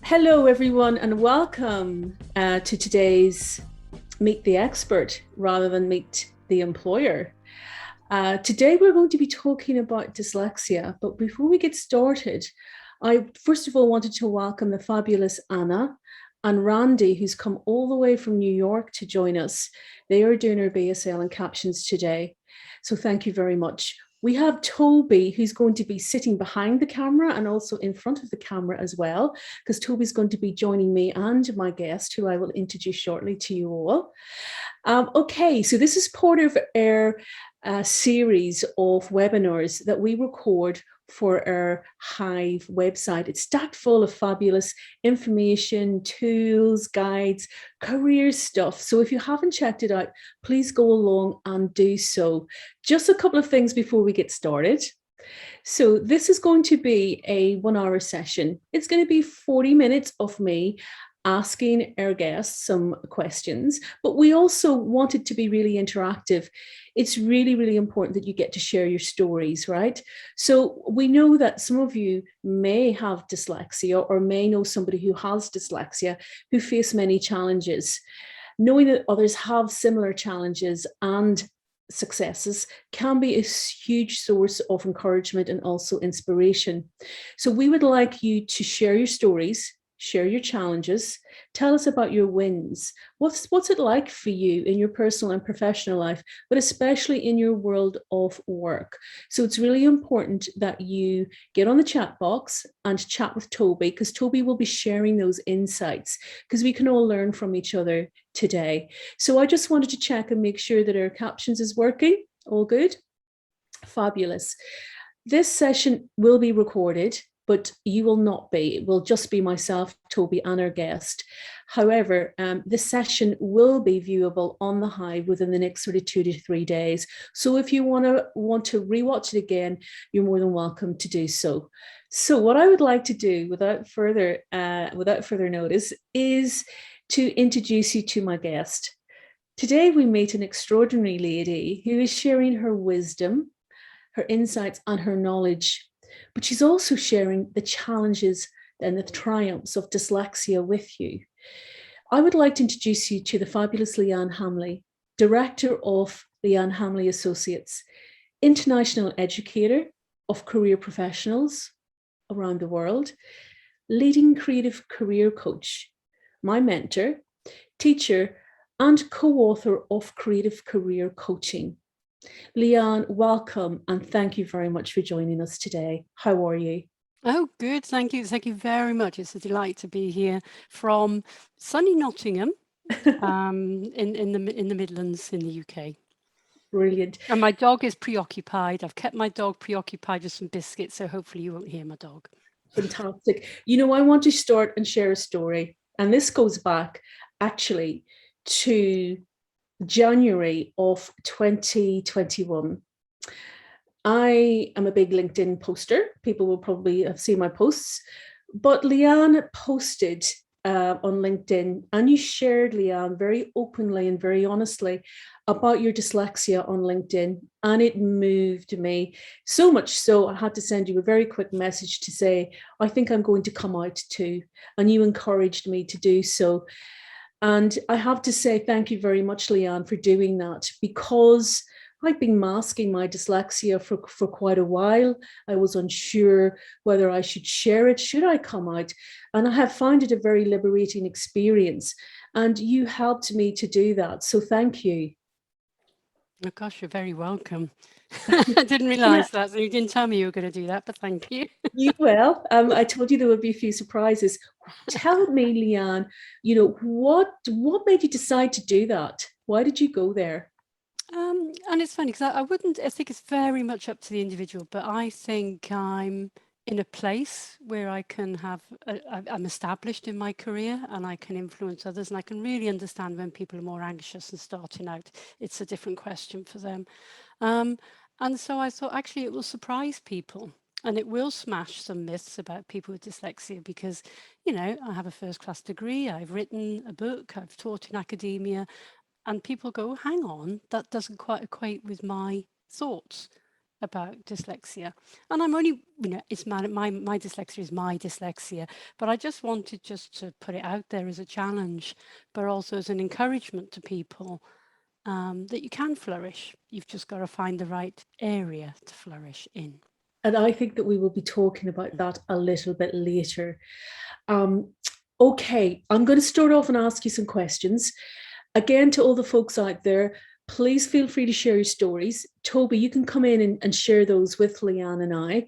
Hello, everyone, and welcome to today's Meet the Expert rather than Meet the Employer. Today, we're going to be talking about dyslexia, but before we get started, I first of all wanted to welcome the fabulous Anna and Randy, who's come all the way from New York to join us. They are doing our BSL and captions today. So thank you very much. We have Toby, who's going to be sitting behind the camera and also in front of the camera as well, because Toby's going to be joining me and my guest, who I will introduce shortly to you all. Okay, so this is part of our series of webinars that we record for our Hive website. It's stacked full of fabulous information, tools, guides, career stuff. So if you haven't checked it out, please go along and do so. Just a couple of things before we get started. So this is going to be a 1 hour session. It's going to be 40 minutes of me asking our guests some questions, but we also want it to be really interactive. It's really, really important that you get to share your stories, right? So we know that some of you may have dyslexia or may know somebody who has dyslexia who face many challenges. Knowing that others have similar challenges and successes can be a huge source of encouragement and also inspiration. So we would like you to share your stories, share your challenges, tell us about your wins. What's it like for you in your personal and professional life, but especially in your world of work? So it's really important that you get on the chat box and chat with Toby, because Toby will be sharing those insights, because we can all learn from each other today. So I just wanted to check and make sure that our captions is working. All good? Fabulous. This session will be recorded, but you will not be. It will just be myself, Toby, and our guest. However, this session will be viewable on the Hive within the next sort of 2 to 3 days. So if you want to rewatch it again, you're more than welcome to do so. So what I would like to do, without further notice, is to introduce you to my guest. Today we meet an extraordinary lady who is sharing her wisdom, her insights, and her knowledge, but she's also sharing the challenges and the triumphs of dyslexia with you. I would like to introduce you to the fabulous Liane Hambly, Director of Liane Hambly Associates, international educator of career professionals around the world, leading creative career coach, my mentor, teacher, and co-author of Creative Career Coaching. Liane, welcome, and thank you very much for joining us today. How are you? Oh, good. Thank you. Thank you very much. It's a delight to be here from sunny Nottingham, in the Midlands in the UK. Brilliant. And my dog is preoccupied. I've kept my dog preoccupied with some biscuits, so hopefully you won't hear my dog. Fantastic. You know, I want to start and share a story, and this goes back actually to January of 2021. I am a big LinkedIn poster. People will probably have seen my posts, but Liane posted on LinkedIn, and you shared, Liane, very openly and very honestly about your dyslexia on LinkedIn, and it moved me so much so I had to send you a very quick message to say, I think I'm going to come out too, and you encouraged me to do so. And I have to say thank you very much, Liane, for doing that, because I've been masking my dyslexia for quite a while. I was unsure whether I should share it, should I come out? And I have found it a very liberating experience. And you helped me to do that. So thank you. Oh gosh, you're very welcome. I didn't realise that, so you didn't tell me you were going to do that, but thank you. You will. I told you there would be a few surprises. Tell me, Liane, what made you decide to do that? Why did you go there? And it's funny because I think it's very much up to the individual, but I think I'm in a place where I can I'm established in my career and I can influence others, and I can really understand when people are more anxious and starting out. It's a different question for them. And so I thought actually it will surprise people. And it will smash some myths about people with dyslexia because, I have a first-class degree, I've written a book, I've taught in academia, and people go, hang on, that doesn't quite equate with my thoughts. about dyslexia. And I'm only, it's my dyslexia is my dyslexia, but I just wanted just to put it out there as a challenge, but also as an encouragement to people that you can flourish. You've just got to find the right area to flourish in. And I think that we will be talking about that a little bit later. Okay, I'm going to start off and ask you some questions. Again, to all the folks out there, please feel free to share your stories. Toby, you can come in and share those with Liane and I.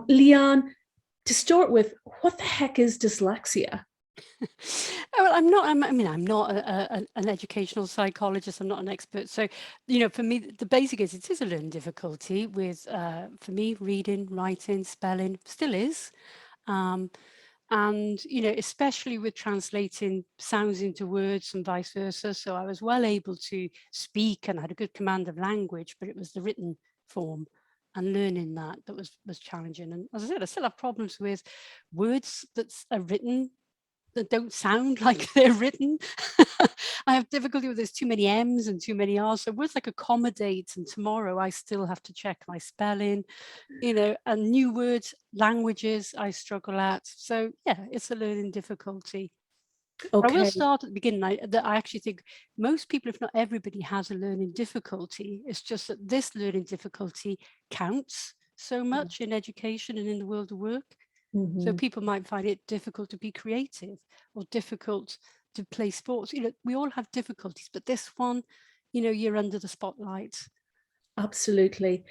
Liane, to start with, what the heck is dyslexia? Well, I'm not an educational psychologist. I'm not an expert. So, for me, the basic is it is a learning difficulty with, for me, reading, writing, spelling, still is. And, especially with translating sounds into words and vice versa. So I was well able to speak and had a good command of language, but it was the written form and learning that was challenging. And as I said, I still have problems with words that are written that don't sound like they're written. I have difficulty with there's too many M's and too many R's. So words like accommodate and tomorrow, I still have to check my spelling, and new words, languages I struggle at. So yeah, it's a learning difficulty. Okay. I will start at the beginning. I actually think most people, if not everybody, has a learning difficulty. It's just that this learning difficulty counts so much in education and in the world of work. So people might find it difficult to be creative or difficult to play sports. We all have difficulties, but this one, you're under the spotlight. Absolutely.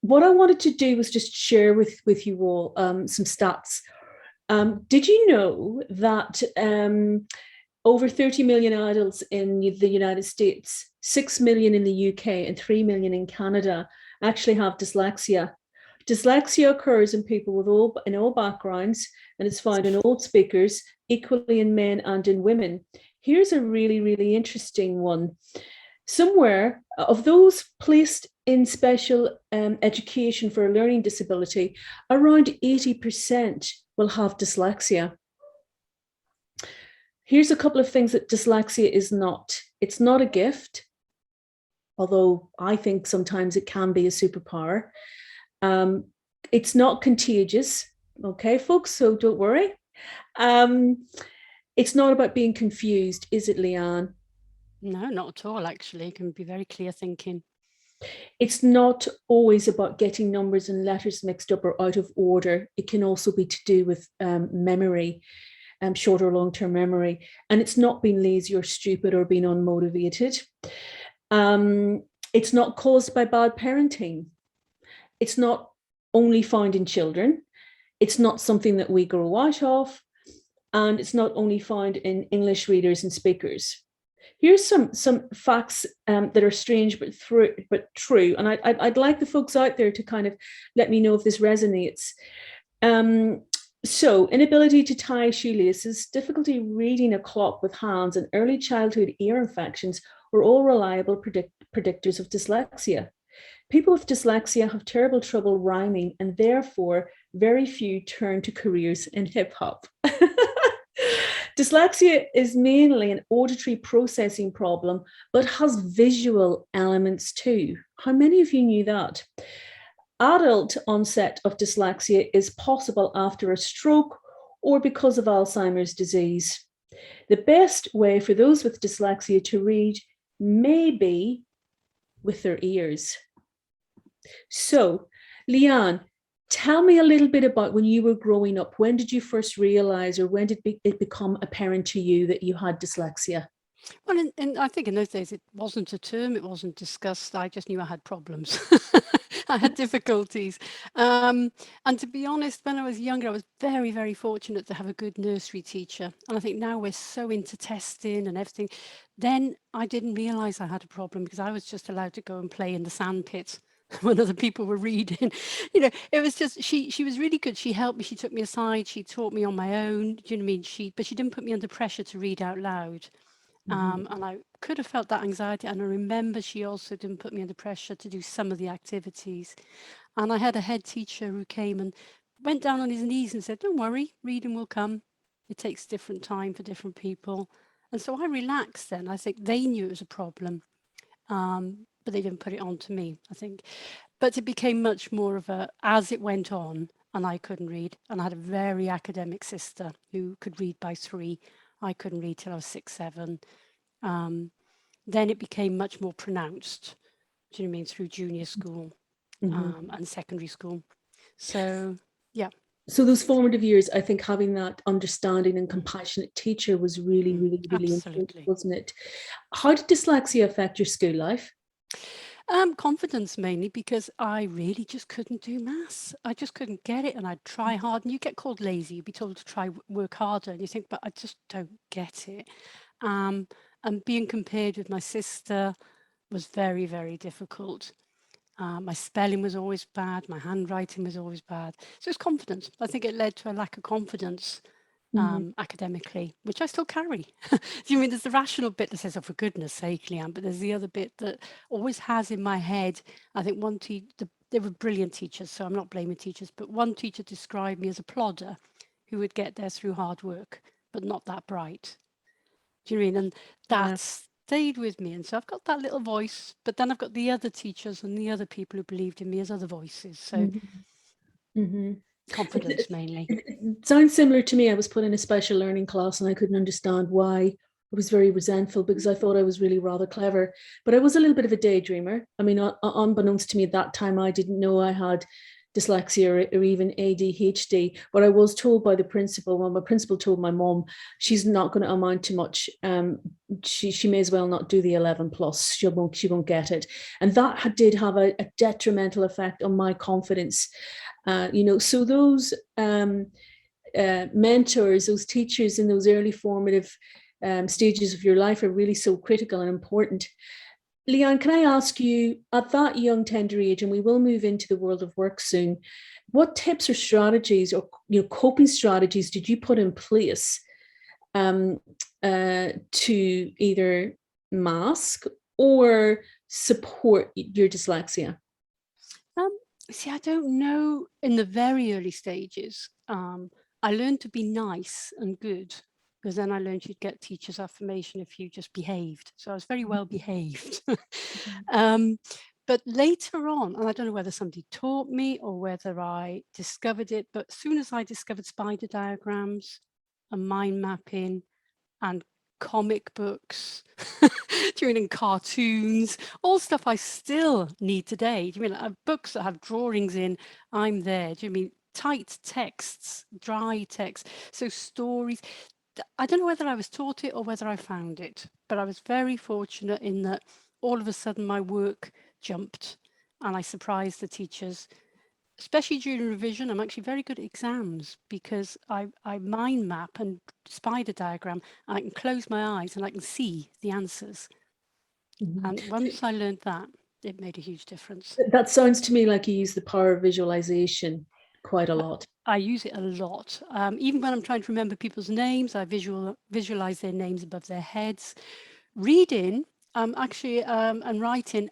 What I wanted to do was just share with you all some stats. Did you know that over 30 million adults in the United States, 6 million in the UK, and 3 million in Canada actually have dyslexia? Dyslexia occurs in people in all backgrounds, and it's found in all speakers, equally in men and in women. Here's a really, really interesting one. Somewhere of those placed in special education for a learning disability, around 80% will have dyslexia. Here's a couple of things that dyslexia is not. It's not a gift, although I think sometimes it can be a superpower. It's not contagious, okay, folks, so don't worry. It's not about being confused, is it, Liane? No, not at all, actually. It can be very clear thinking. It's not always about getting numbers and letters mixed up or out of order. It can also be to do with memory, short or long-term memory. And it's not being lazy or stupid or being unmotivated. It's not caused by bad parenting. It's not only found in children. It's not something that we grow out of. And it's not only found in English readers and speakers. Here's some facts that are strange but true. And I'd like the folks out there to kind of let me know if this resonates. So inability to tie shoelaces, difficulty reading a clock with hands, and early childhood ear infections were all reliable predictors of dyslexia. People with dyslexia have terrible trouble rhyming, and therefore very few turn to careers in hip hop. Dyslexia is mainly an auditory processing problem, but has visual elements too. How many of you knew that? Adult onset of dyslexia is possible after a stroke or because of Alzheimer's disease. The best way for those with dyslexia to read may be with their ears. So, Liane, tell me a little bit about when you were growing up. When did you first realize, or when did it become apparent to you that you had dyslexia? Well, I think in those days it wasn't a term, it wasn't discussed. I just knew I had problems. I had difficulties. And to be honest, when I was younger, I was very, very fortunate to have a good nursery teacher. And I think now we're so into testing and everything. Then I didn't realize I had a problem because I was just allowed to go and play in the sandpit when other people were reading. It was just, she was really good. She helped me, she took me aside, she taught me on my own. Do you know what I mean? But she didn't put me under pressure to read out loud. And I could have felt that anxiety. And I remember she also didn't put me under pressure to do some of the activities. And I had a head teacher who came and went down on his knees and said, don't worry, reading will come. It takes different time for different people. And so I relaxed then. I think they knew it was a problem, but they didn't put it on to me, I think. But it became much more of a, as it went on, and I couldn't read. And I had a very academic sister who could read by 3. I couldn't read till I was 6, 7. Then it became much more pronounced, do you know what I mean, through junior school and secondary school. So, yeah. So those formative years, I think having that understanding and compassionate teacher was really, really, really important, Absolutely. wasn't it? How did dyslexia affect your school life? Confidence mainly, because I really just couldn't do maths. I just couldn't get it, and I'd try hard, and you get called lazy. You'd be told to try work harder, and you think, but I just don't get it. And being compared with my sister was very, very difficult. My spelling was always bad. My handwriting was always bad. So it's confidence. I think it led to a lack of confidence academically, which I still carry. Do you mean there's the rational bit that says, oh, for goodness sake, Liane, but there's the other bit that always has in my head. I think they were brilliant teachers, so I'm not blaming teachers, but one teacher described me as a plodder who would get there through hard work, but not that bright. Do you mean? And Yeah. that stayed with me. And so I've got that little voice, but then I've got the other teachers and the other people who believed in me as other voices. So confidence mainly. It sounds similar to me. I was put in a special learning class and I couldn't understand why. I was very resentful because I thought I was really rather clever, but I was a little bit of a daydreamer. I mean, unbeknownst to me at that time, I didn't know I had dyslexia or even ADHD, but I was told by the principal, well, my principal told my mom, she's not going to amount to much. She may as well not do the 11 plus. She won't get it. And that did have a detrimental effect on my confidence. So those mentors, those teachers in those early formative stages of your life are really so critical and important. Liane, can I ask you, at that young, tender age, and we will move into the world of work soon, what tips or strategies or coping strategies did you put in place to either mask or support your dyslexia? See, I don't know. In the very early stages, I learned to be nice and good, because then I learned you'd get teachers' affirmation if you just behaved. So I was very well behaved. But later on, and I don't know whether somebody taught me or whether I discovered it, but as soon as I discovered spider diagrams and mind mapping and comic books, doing cartoons, all stuff I still need today. Do you mean I have books that have drawings in? I'm there. Do you mean tight texts, dry text? So stories. I don't know whether I was taught it or whether I found it, but I was very fortunate in that all of a sudden my work jumped and I surprised the teachers. Especially during revision, I'm actually very good at exams because I mind map and spider diagram, and I can close my eyes and I can see the answers. And once I learned that, it made a huge difference. That sounds to me like you use the power of visualization quite a lot. I use it a lot. Even when I'm trying to remember people's names, I visualize their names above their heads. Reading, actually, and writing,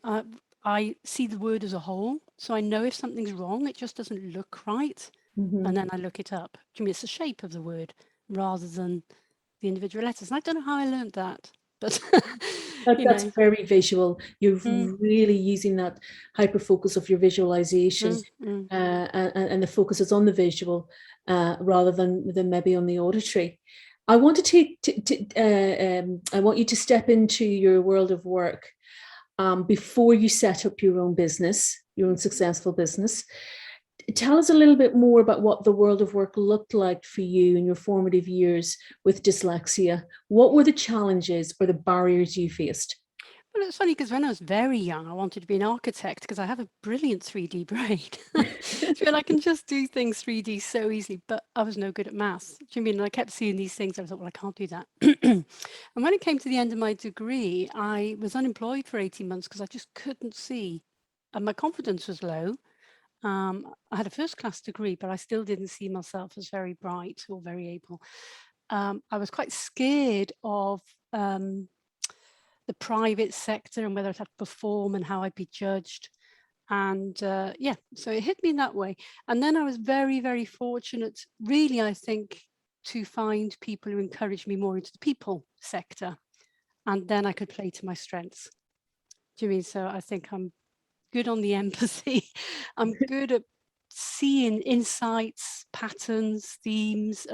I see the word as a whole. So I know if something's wrong, it just doesn't look right. And then I look it up. To me, it's the shape of the word rather than the individual letters. And I don't know how I learned that, but That's very visual. You're really using that hyper focus of your visualization, and the focus is on the visual rather than maybe on the auditory. I want I want you to step into your world of work before you set up your own business, your own successful business. Tell us a little bit more about what the world of work looked like for you in your formative years with dyslexia. What were the challenges or the barriers you faced? Well, it's funny because when I was very young, I wanted to be an architect because I have a brilliant 3D brain. So I can just do things 3D so easily, but I was no good at maths. Do you mean? And I kept seeing these things. I thought, well, I can't do that. And when it came to the end of my degree, I was unemployed for 18 months because I just couldn't see. And my confidence was low. I had a first class degree, but I still didn't see myself as very bright or very able. I was quite scared of the private sector and whether I'd have to perform and how I'd be judged. And yeah, so it hit me in that way. And then I was very, very fortunate, really, I think, to find people who encouraged me more into the people sector. And then I could play to my strengths. Do you mean? So I think I'm good on the empathy. I'm good at seeing insights, patterns, themes,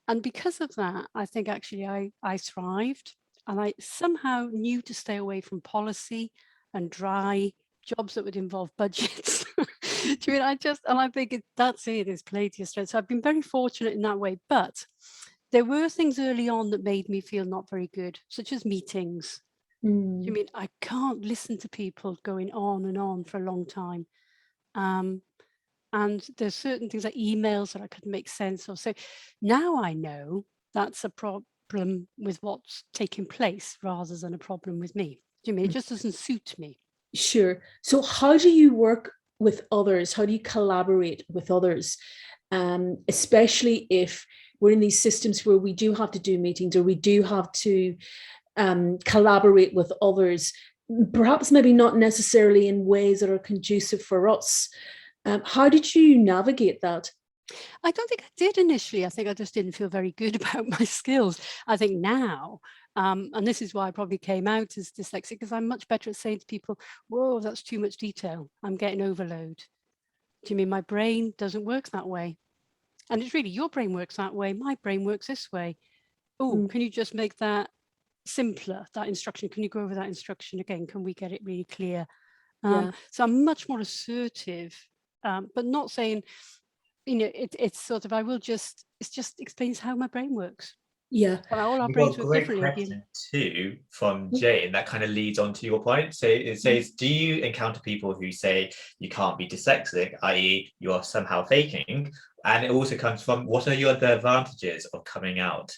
and because of that, I think actually I thrived, and I somehow knew to stay away from policy and dry jobs that would involve budgets. Do you mean I think that's it, is play to your strengths. So I've been very fortunate in that way, but there were things early on that made me feel not very good, such as meetings. Do you mean I can't listen to people going on and on for a long time? And there's certain things like emails that I couldn't make sense of. So now I know that's a problem with what's taking place rather than a problem with me. Do you mean it just doesn't suit me? Sure. So how do you work with others? How do you collaborate with others? Especially if we're in these systems where we do have to do meetings, or we do have to collaborate with others, perhaps maybe not necessarily in ways that are conducive for us. How did you navigate that? I don't think I did initially. I think I just didn't feel very good about my skills. I think now, and this is why I probably came out as dyslexic, because I'm much better at saying to people, whoa, that's too much detail. I'm getting overload. Do you mean my brain doesn't work that way? And it's really, your brain works that way. My brain works this way. Oh, can you just make that simpler, that instruction? Can you go over that instruction again? Can we get it really clear? Yeah. So I'm much more assertive, but not saying, it's sort of, it just explains how my brain works. Yeah. And all our We've got brains a work great differently. question too from Jane that kind of leads on to your point. So it says, do you encounter people who say you can't be dyslexic, i.e. you're somehow faking? And it also comes from, what are the advantages of coming out?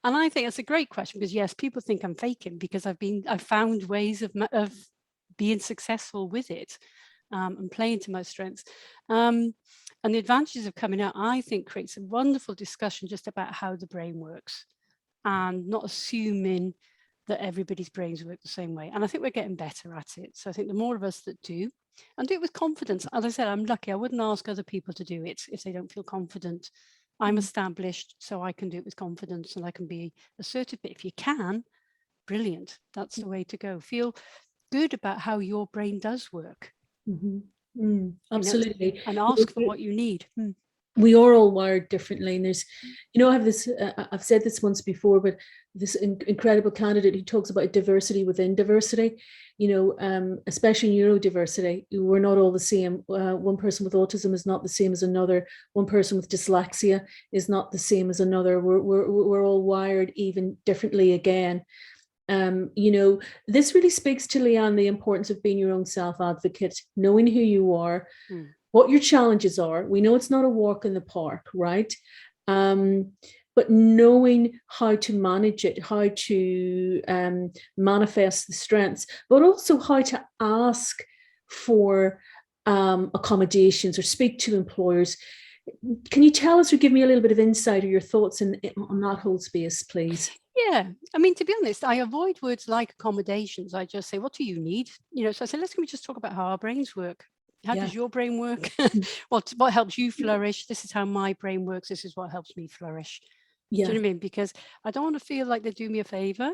And I think that's a great question, because yes, people think I'm faking because I've found ways of being successful with it, and playing to my strengths. And the advantages of coming out, I think, creates a wonderful discussion just about how the brain works, and not assuming that everybody's brains work the same way. And I think we're getting better at it. So I think the more of us that do, and do it with confidence. As I said, I'm lucky. I wouldn't ask other people to do it if they don't feel confident. I'm established, so I can do it with confidence and I can be assertive. But if you can, brilliant. That's the way to go. Feel good about how your brain does work. Absolutely. And ask for what you need. We are all wired differently, and there's, I have this, I've said this once before, but this incredible candidate who talks about diversity within diversity, especially neurodiversity. We're not all the same. One person with autism is not the same as another. One person with dyslexia is not the same as another. We're all wired even differently again. This really speaks to, Liane, the importance of being your own self-advocate, knowing who you are, what your challenges are. We know it's not a walk in the park, right? But knowing how to manage it, how to manifest the strengths, but also how to ask for accommodations or speak to employers. Can you tell us or give me a little bit of insight or your thoughts on that whole space, please? Yeah, I mean, to be honest, I avoid words like accommodations. I just say, what do you need? So I say, can we just talk about how our brains work? How does your brain work? What helps you flourish? This is how my brain works. This is what helps me flourish. Yeah. Do you know what I mean? Because I don't want to feel like they do me a favor.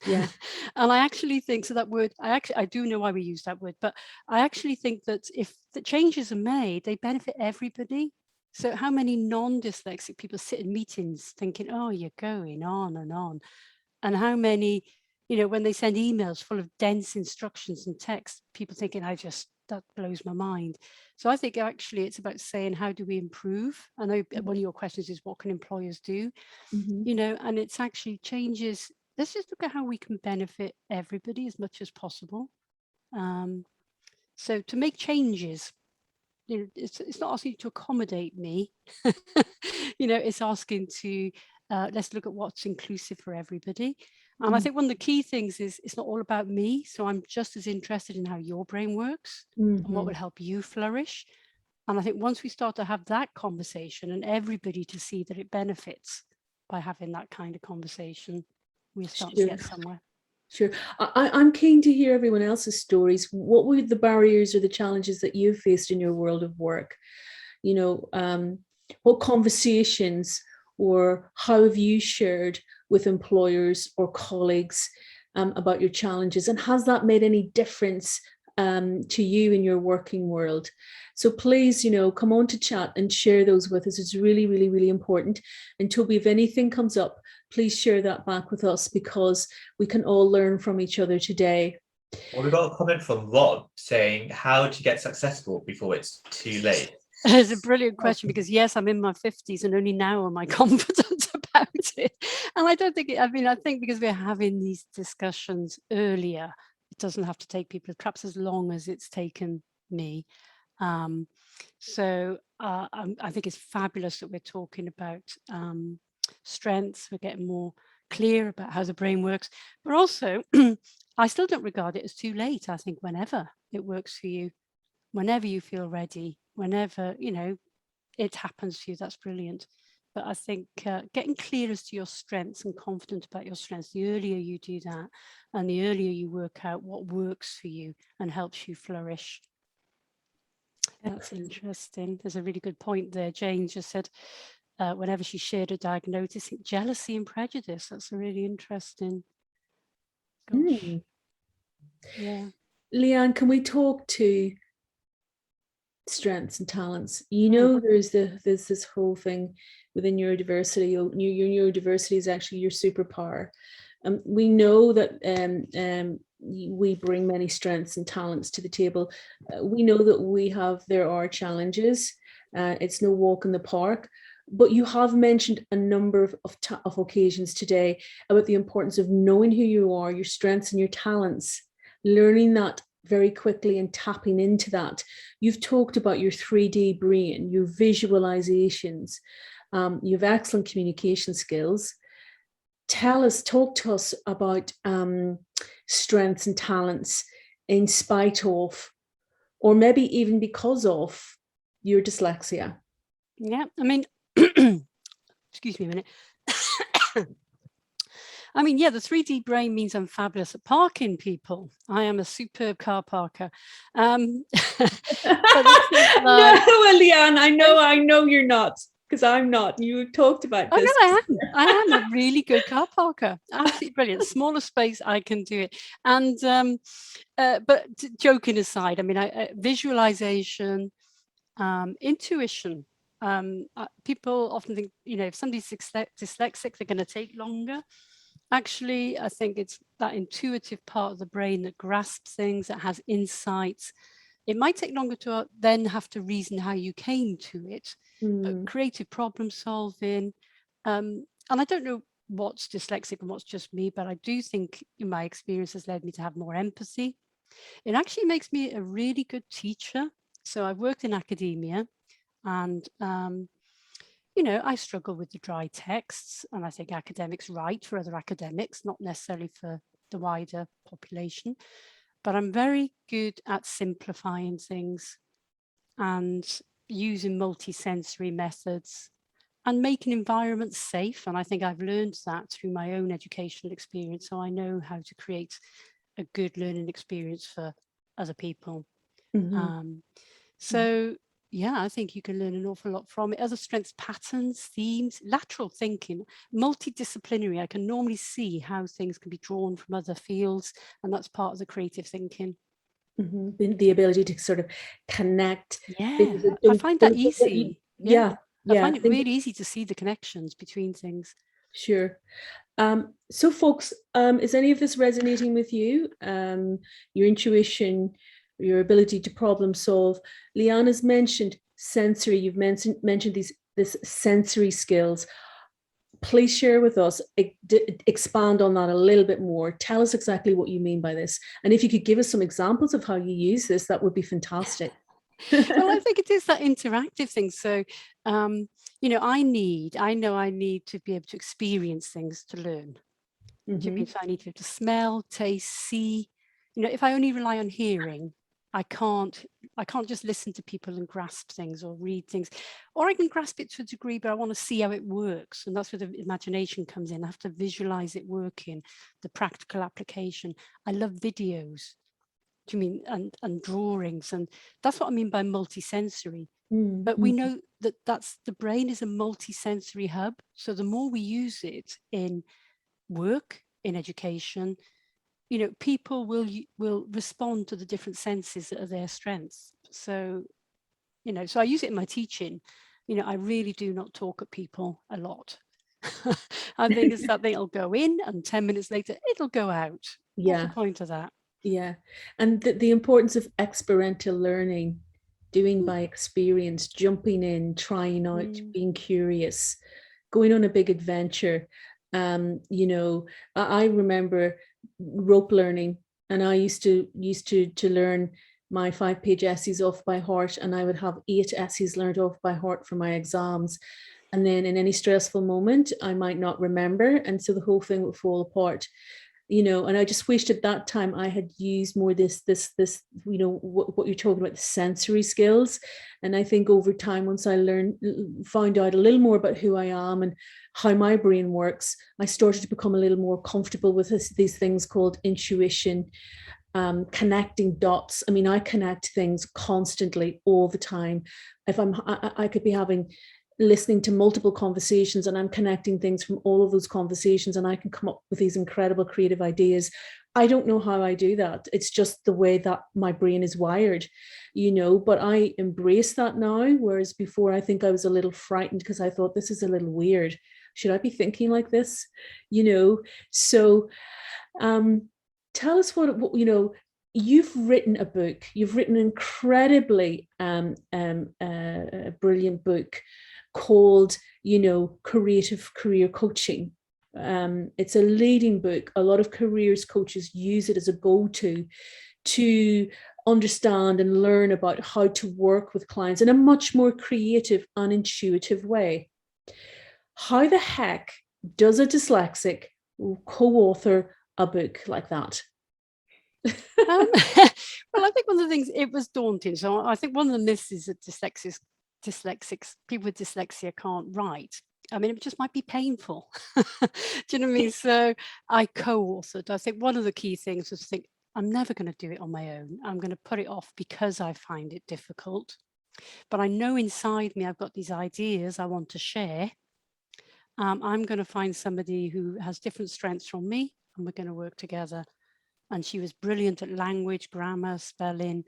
Yeah. And I actually think, so that word, I do know why we use that word, but I actually think that if the changes are made, they benefit everybody. So how many non-dyslexic people sit in meetings thinking, oh, you're going on and on. And how many, when they send emails full of dense instructions and text, people thinking, that blows my mind. So I think actually it's about saying, how do we improve? I know one of your questions is, what can employers do? And it's actually changes. Let's just look at how we can benefit everybody as much as possible. So to make changes, it's not asking you to accommodate me. It's asking to let's look at what's inclusive for everybody. And I think one of the key things is it's not all about me. So I'm just as interested in how your brain works and what will help you flourish. And I think once we start to have that conversation and everybody to see that it benefits by having that kind of conversation, we'll start to get somewhere. Sure. I'm keen to hear everyone else's stories. What were the barriers or the challenges that you've faced in your world of work? What conversations or how have you shared with employers or colleagues about your challenges? And has that made any difference to you in your working world. So please, come on to chat and share those with us. It's really, really, really important. And Toby, if anything comes up, please share that back with us, because we can all learn from each other today. Well, we got a comment from Rob saying, how to get successful before it's too late? It's a brilliant question, because yes, I'm in my 50s and only now am I confident about it. And I don't think, I think because we're having these discussions earlier, it doesn't have to take people perhaps as long as it's taken me. So I think it's fabulous that we're talking about strengths. We're getting more clear about how the brain works, but also I still don't regard it as too late. I think whenever it works for you, whenever you feel ready, whenever, it happens for you, that's brilliant. But I think getting clear as to your strengths and confident about your strengths, the earlier you do that, and the earlier you work out what works for you and helps you flourish. That's interesting. There's a really good point there. Jane just said, whenever she shared a diagnosis, jealousy and prejudice. That's a really interesting. Gosh. Yeah. Liane, can we talk to strengths and talents? There's this whole thing within neurodiversity. Your neurodiversity is actually your superpower. We know that we bring many strengths and talents to the table. We know that there are challenges. It's no walk in the park. But you have mentioned a number of occasions today about the importance of knowing who you are, your strengths and your talents, learning that very quickly and tapping into that. You've talked about your 3D brain, your visualizations. You have excellent communication skills. Talk to us about strengths and talents in spite of, or maybe even because of, your dyslexia. Yeah, excuse me a minute. The 3D brain means I'm fabulous at parking people. I am a superb car parker. No, Liane, I know you're not, because I'm not. You talked about this. Oh, no, I am a really good car parker. Absolutely brilliant. Smaller space, I can do it. And but joking aside, visualization, intuition. People often think, if somebody's dyslexic, they're going to take longer. Actually, I think it's that intuitive part of the brain that grasps things, that has insights. It might take longer to then have to reason how you came to it, but creative problem solving. And I don't know what's dyslexic and what's just me, but I do think in my experience has led me to have more empathy. It actually makes me a really good teacher. So I've worked in academia, and I struggle with the dry texts, and I think academics write for other academics, not necessarily for the wider population. But I'm very good at simplifying things and using multisensory methods and making environments safe. And I think I've learned that through my own educational experience. So I know how to create a good learning experience for other people. Yeah, I think you can learn an awful lot from it. Other strengths, patterns, themes, lateral thinking, multidisciplinary. I can normally see how things can be drawn from other fields, and that's part of the creative thinking. The ability to sort of connect. Yeah, I find that easy. I find it really easy to see the connections between things. Sure. So folks, is any of this resonating with you? Your intuition, your ability to problem solve. Liane has mentioned sensory. You've mentioned this sensory skills. Please share with us, expand on that a little bit more. Tell us exactly what you mean by this. And if you could give us some examples of how you use this, that would be fantastic. Well, I think it is that interactive thing. So, I know I need to be able to experience things to learn. Do you mean, so I need to be able to smell, taste, see? If I only rely on hearing, I can't just listen to people and grasp things or read things, or I can grasp it to a degree, but I want to see how it works. And that's where the imagination comes in. I have to visualize it working, the practical application. I love videos. Do you mean, and drawings? And that's what I mean by multisensory. But we know that the brain is a multisensory hub. So the more we use it in work, in education, you know, people will respond to the different senses that are their strengths. So, you know, so I use it in my teaching. You know, I really do not talk at people a lot. I think it's something that'll go in and 10 minutes later, it'll go out. What's the point of that? Yeah. And the importance of experiential learning, doing by experience, jumping in, trying out, being curious, going on a big adventure. You know, I remember rope learning, and I used to learn my 5-page essays off by heart, and I would have 8 essays learned off by heart for my exams. And then in any stressful moment, I might not remember, and so the whole thing would fall apart. You know, and I just wished at that time I had used more this, you know, what you're talking about, the sensory skills. And I think over time, once I found out a little more about who I am and how my brain works, I started to become a little more comfortable with these things called intuition, connecting dots. I mean, I connect things constantly all the time. If I could be listening to multiple conversations, and I'm connecting things from all of those conversations, and I can come up with these incredible creative ideas. I don't know how I do that. It's just the way that my brain is wired, you know, but I embrace that now. Whereas before, I think I was a little frightened because I thought, this is a little weird. Should I be thinking like this? You know, so tell us what, you know, you've written a book, you've written an incredibly brilliant book called, you know, Creative Career Coaching. It's a leading book. A lot of careers coaches use it as a go-to to understand and learn about how to work with clients in a much more creative and intuitive way. How the heck does a dyslexic co-author a book like that? Well, I think one of the things, it was daunting. So I think one of the myths is that dyslexics, people with dyslexia can't write. I mean, it just might be painful. Do you know what I mean? So I co-authored. I think one of the key things was to think, I'm never going to do it on my own. I'm going to put it off because I find it difficult. But I know inside me, I've got these ideas I want to share. I'm going to find somebody who has different strengths from me, and we're going to work together. And she was brilliant at language, grammar, spelling.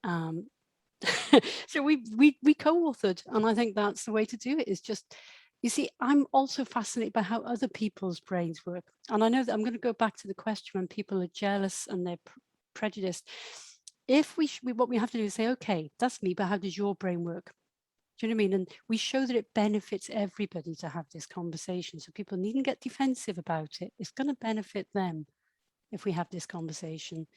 So we co-authored, and I think that's the way to do it. Is just, you see, I'm also fascinated by how other people's brains work. And I know that I'm going to go back to the question when people are jealous and they're prejudiced. If what we have to do is say, okay, that's me, but how does your brain work? Do you know what I mean? And we show that it benefits everybody to have this conversation. So people needn't get defensive about it. It's going to benefit them if we have this conversation.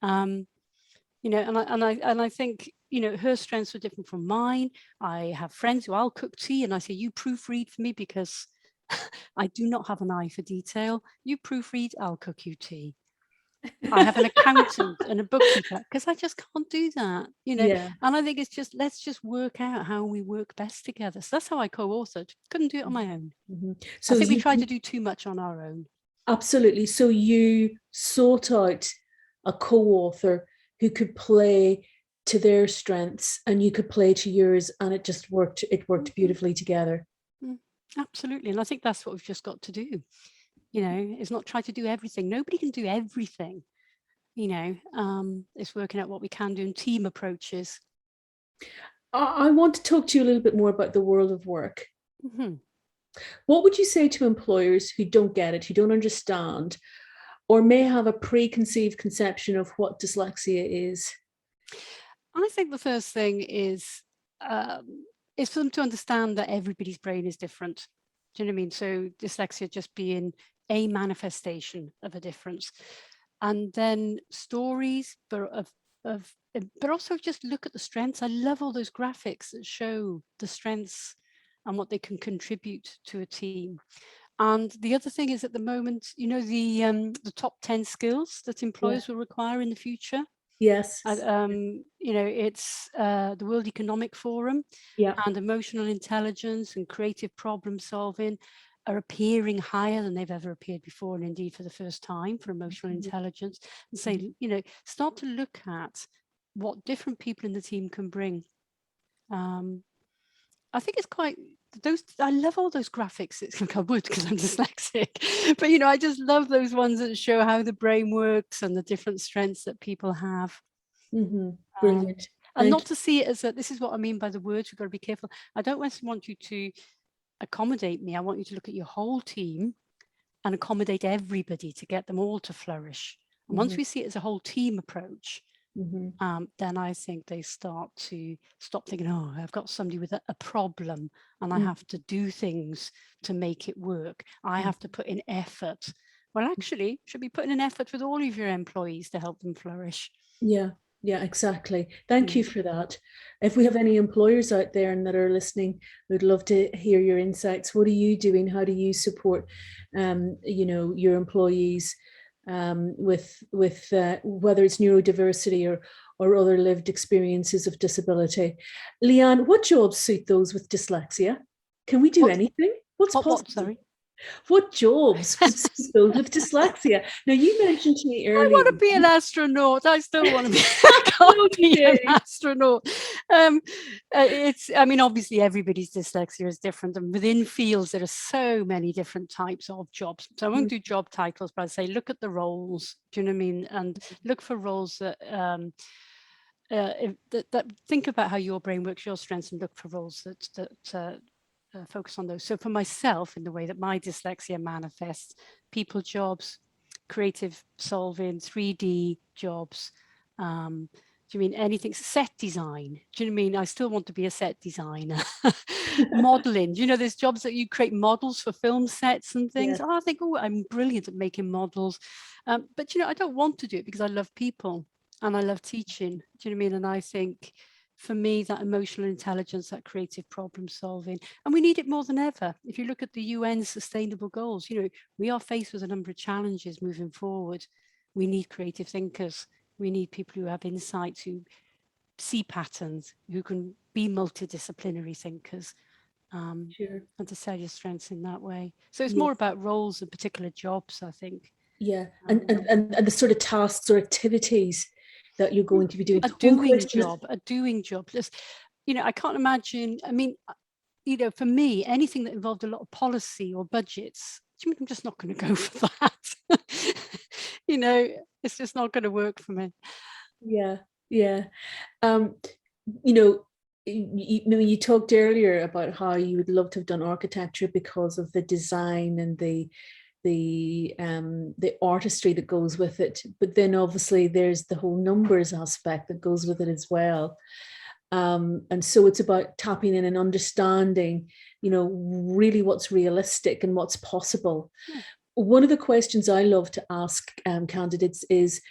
You know, and I think, you know, her strengths are different from mine. I have friends who I'll cook tea and I say, you proofread for me because I do not have an eye for detail. You proofread, I'll cook you tea. I have an accountant and a bookkeeper because I just can't do that, you know. Yeah. And I think it's just, let's just work out how we work best together. So that's how I co-authored. Couldn't do it on my own. So I think we tried to do too much on our own. Absolutely. So you sought out a co-author who could play to their strengths and you could play to yours, and it just worked. It worked beautifully together. Absolutely. And I think that's what we've just got to do. You know, is not try to do everything. Nobody can do everything. You know, it's working out what we can do in team approaches. I want to talk to you a little bit more about the world of work. What would you say to employers who don't get it, who don't understand, or may have a preconceived conception of what dyslexia is? I think the first thing is for them to understand that everybody's brain is different. Do you know what I mean? So dyslexia just being a manifestation of a difference. And then stories, but also just look at the strengths. I love all those graphics that show the strengths and what they can contribute to a team. And the other thing is, at the moment, you know, the top 10 skills that employers will require in the future. Yes. You know, it's the World Economic Forum, and emotional intelligence and creative problem solving are appearing higher than they've ever appeared before, and indeed for the first time for emotional intelligence. And say, you know, start to look at what different people in the team can bring. I think it's quite those. I love all those graphics. It's like I would because I'm dyslexic, but you know, I just love those ones that show how the brain works and the different strengths that people have. Brilliant. And not to see it as a, this is what I mean by the words, we've got to be careful. I don't want you to accommodate me. I want you to look at your whole team and accommodate everybody to get them all to flourish. And once we see it as a whole team approach, then I think they stop thinking, oh, I've got somebody with a problem and I have to do things to make it work. I have to put in effort. Well, actually, you should be putting in effort with all of your employees to help them flourish. Yeah, exactly. Thank you for that. If we have any employers out there and that are listening, we'd love to hear your insights. What are you doing? How do you support, you know, your employees with whether it's neurodiversity or other lived experiences of disability? Liane, what jobs suit those with dyslexia? Can we do anything? What's possible? Sorry? What jobs would suit those with dyslexia? Now, you mentioned to me earlier. I want to be an astronaut. I still want to be. I can't be an astronaut. I mean, obviously, everybody's dyslexia is different, and within fields there are so many different types of jobs. So I won't do job titles, but I say look at the roles. Do you know what I mean? And look for roles that that think about how your brain works, your strengths, and look for roles that focus on those. So for myself, in the way that my dyslexia manifests, people jobs, creative solving, 3D jobs. Do you mean anything? Set design? Do you know what I mean? I still want to be a set designer. Modeling. Do you know there's jobs that you create models for film sets and things? Oh, I think, oh, I'm brilliant at making models. But you know, I don't want to do it because I love people and I love teaching. Do you know what I mean? And I think, for me, that emotional intelligence, that creative problem solving, and we need it more than ever. If you look at the UN sustainable goals, you know, we are faced with a number of challenges moving forward. We need creative thinkers. We need people who have insights, who see patterns, who can be multidisciplinary thinkers, and to sell your strengths in that way. So it's more about roles and particular jobs, I think. And the sort of tasks or activities that you're going to be doing. A doing job. Just, you know, I can't imagine, I mean, you know, for me, anything that involved a lot of policy or budgets, I'm just not going to go for that. You know, it's just not going to work for me. You know, you talked earlier about how you would love to have done architecture because of the design and the artistry that goes with it, but then obviously there's the whole numbers aspect that goes with it as well, and so it's about tapping in and understanding, you know, really what's realistic and what's possible. One of the questions I love to ask candidates is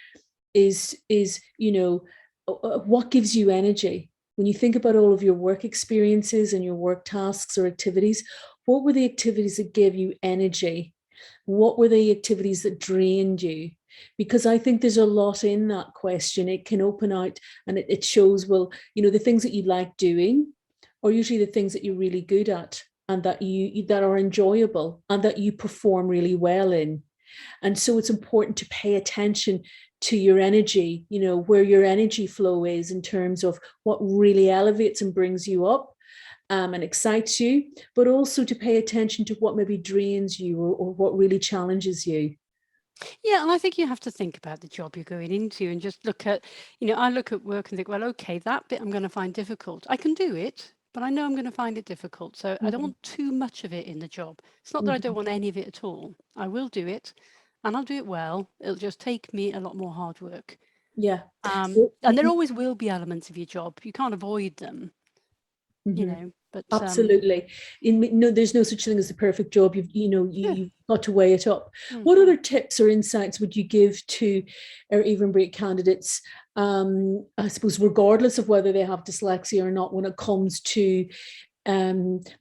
you know, what gives you energy when you think about all of your work experiences and your work tasks or activities? What were the activities that gave you energy? What were the activities that drained you? Because I think there's a lot in that question. It can open out and it shows, well, you know, the things that you like doing are usually the things that you're really good at and that that are enjoyable and that you perform really well in. And so it's important to pay attention to your energy, you know, where your energy flow is in terms of what really elevates and brings you up. And excites you, but also to pay attention to what maybe drains you or what really challenges you. Yeah, and I think you have to think about the job you're going into and just look at, you know, I look at work and think, well, okay, that bit I'm going to find difficult. I can do it, but I know I'm going to find it difficult. So I don't want too much of it in the job. It's not that I don't want any of it at all. I will do it and I'll do it well. It'll just take me a lot more hard work. And there always will be elements of your job. You can't avoid them. You know, but absolutely, no, there's no such thing as the perfect job. You've got to weigh it up. What other tips or insights would you give to our even break candidates, I suppose, regardless of whether they have dyslexia or not, when it comes to